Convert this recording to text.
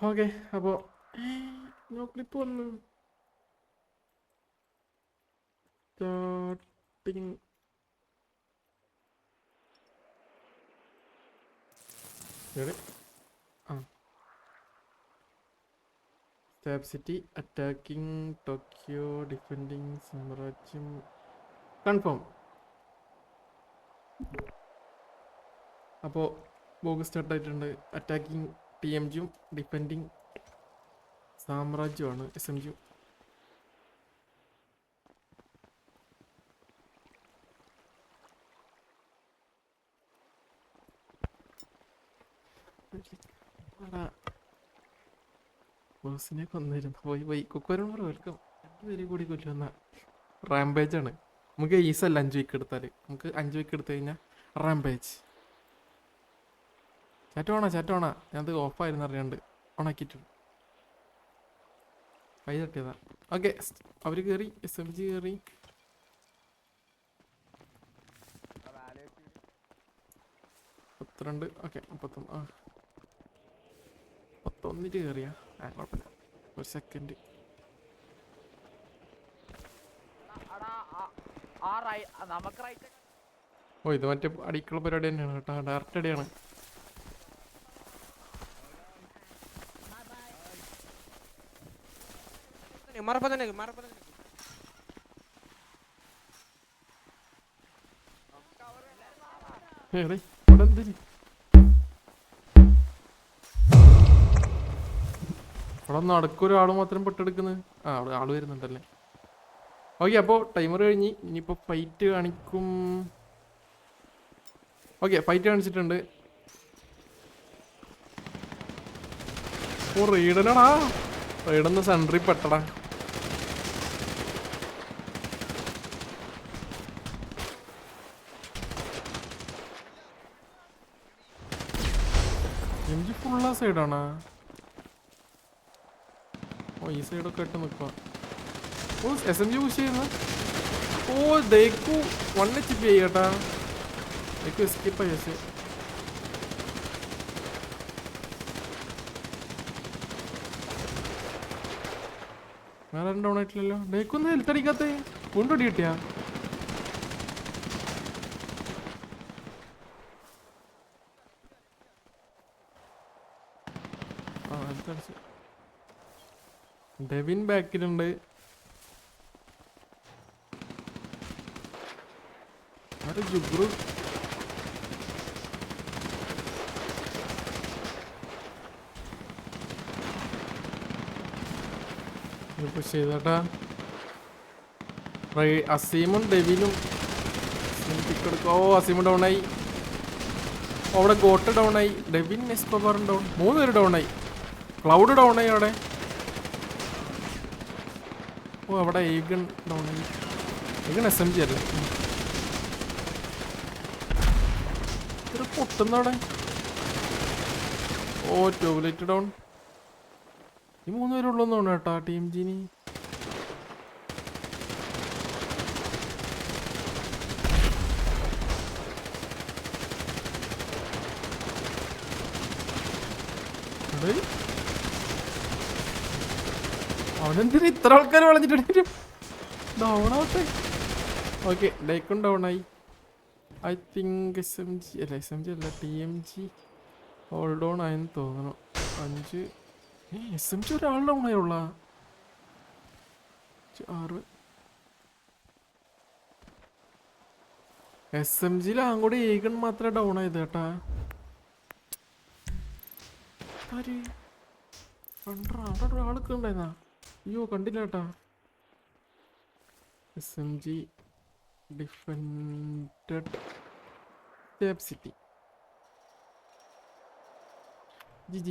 Okay അപ്പോൾ clip വന്നു starting. Stab city attacking Tokyo defending സാമ്രാജ്യം കൺഫേം. അപ്പോൾ ബോഗ് സ്റ്റാർട്ടായിട്ടുണ്ട്. അറ്റാക്കിംഗ് TMGയും ഡിഫെൻഡിങ് സാമ്രാജ്യമാണ് SMG. ബോസിനെ കൊന്നിരുന്നു. പോയി കുക്കുവരും വെൽക്കം. 2 പേര് കൂടി കൊല്ലുന്ന റാംപേജാണ്. നമുക്ക് ഈസല്ല 5 വീക്ക് എടുത്താൽ. നമുക്ക് 5 വീക്ക് എടുത്തു കഴിഞ്ഞാൽ റാംപേജ്. ചാറ്റ് വേണോ ഞാനത് ഓഫായിരുന്നു അറിയാണ്ട് ഓണാക്കിയിട്ടുണ്ട്. കൈ തട്ടിയതാ. ഓക്കെ അവർ കയറി. SMG കയറി. പന്ത്രണ്ട്. ഓക്കെ 31 കയറിയാ കുഴപ്പമില്ല. ഒരു സെക്കൻഡ്. ഓ ഇത് മറ്റേ അടിക്കുള്ള പരിപാടി തന്നെയാണ് കേട്ടോ. ഡയറക്റ്റ് അടിയാണ്. അവിടെ നടക്കൊരാൾ മാത്രം പെട്ടെടുക്കുന്നത്. ആള് വരുന്നുണ്ടല്ലേ. ഓക്കെ അപ്പോൾ ടൈമർ കഴിഞ്ഞ് ഇനിയിപ്പോൾ ഫൈറ്റ് കാണിക്കും. ഓക്കെ ഫൈറ്റ് കാണിച്ചിട്ടുണ്ട്. ഓ റീഡനാടാ. റീഡന്ന് സെൻട്രി പെട്ടടാ. MG ഫുള്ള സൈഡാണ്. ഓ ഈ സൈഡൊക്കെ ഇട്ട് നിൽക്കുക. ഓ SMG പുഷ് ചെയ്യുന്നു. ഓ ദേക്കു 1 HP ആയി കേട്ടാ. ദേക്കു എസ്കേപ്പ് ആയി. പക്ഷേ വേറെ ഡൗൺ ആയിട്ടില്ലല്ലോ. ഡേക്കൊന്നും ഹെൽത്ത് അടിക്കാത്ത കൊണ്ടൊടി കിട്ടിയാ. ഡെവിൻ ബാക്കിലുണ്ട്. ജുബ്രു പുഷ് ചെയ്തേട്ടാ. അസീമും ഡെവിനും ഓ അസീമും ഡൗൺ ആയി. അവിടെ ഗോട്ട് ഡൗൺ ആയി. ഡെവിൻ എസ്കോബാറും ഡൗൺ. 3 പേര് ഡൗൺ ആയി. ക്ലൗഡ് ഡൗൺ ആയി അവിടെ. ഓ അവിടെ ഏഗൺ ഡൗൺ ആയി. ഏഗൺ SMG അല്ലേ. ഇത്ര പൊട്ടുന്നവിടെ. ഓ ട്യൂബ്ലൈറ്റ് ഡൗൺ. ഈ 3 പേരുള്ളൂ തോന്നുന്നു കേട്ടാ TMGന്. അവനെന്തിനാ ഇത്ര ആൾക്കാർ വളഞ്ഞിട്ട് ഡൗൺ ആവട്ടെ. ഓക്കെ ഡേക്കും ഡൗൺ ആയി. ഐ തിങ്ക് SMG അല്ല TMG ഹോൾഡ് ഓൺ ആയെന്ന് തോന്നുന്നു. 5 SMG ഒരാൾ ഡൗൺ ആയുള്ള. 6 SMGയിൽ അങ്ങോട്ട് ഏകൺ മാത്രമേ ഡൗൺ ആയത് കേട്ടാ. അവിടെ ഒരാളൊക്കെ ഉണ്ടായിരുന്നാ. അയ്യോ കണ്ടില്ല കേട്ടാ. SMG ഡിഫൻഡഡ് stab city. GG.